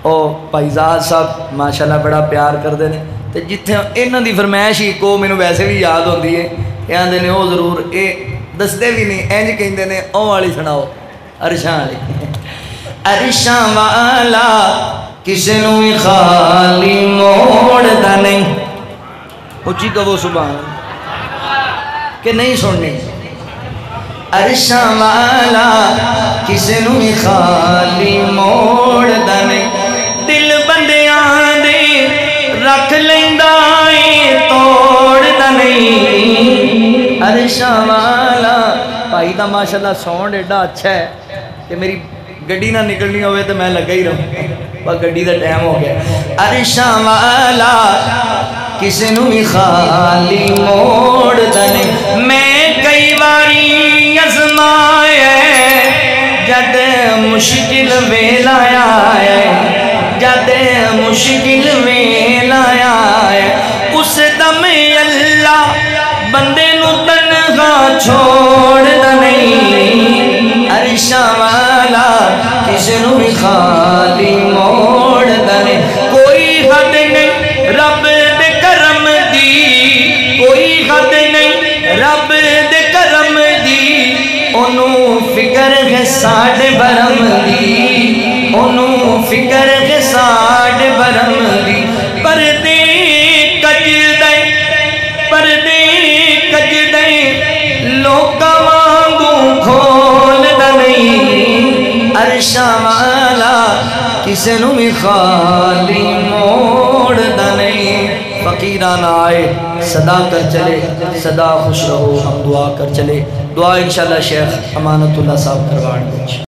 او بھائی زاد صاحب ماشاءاللہ بڑا پیار کرتے ہیں تو جتنے انہوں دی فرمائش ہی کو مینوں ویسے بھی یاد ہوتی ہے کہ آندے نے او ضرور اے دستے بھی نہیں انج کہندے نے او والی سناؤ عرشاں والی عرشاں والا کسے نوں بھی خالی موڑدا نہیں اچھی کہو سبحان کہ نہیں سننی عرشاں والا کسے نوں بھی خالی موڑدا نہیں دل بندیاں دے رکھ لیندا اے توڑدا نہیں عرشاں والا بھائی دا ماشاءاللہ ساؤنڈ ایڈا اچھا ہے کہ میری گڈی نہ نکلنی ہوئے تو میں لگا ہی رہوں پر گڈی دا ٹائم ہو گیا عرشاں والا کسے نوں بھی خالی موڑدا نہیں میں کئی باری آزمایا جد مشکل ویلا آیا جد مشکل ویلا آیا اس دم اللہ بندے نو تنہا چھوڑدا نہیں عرشاں والا کسے نوں بھی خالی موڑدا نہیں کوئی حد نہیں رب دے کرم دی کوئی حد نہیں رب دے کرم دی انہوں فکر ہے ساڑھے برم دی انہوں فکر ہے ساڑھے برم دی پردے کج دے لوکا وانگوں کھولدا نہیں عرشاں والا کسے نوں بھی خالی موڑدا نہیں فقیران آئے صدا کر چلے صدا خوش رہو ہم دعا کر چلے دعا انشاءاللہ شیخ امانت اللہ صاحب کروان گے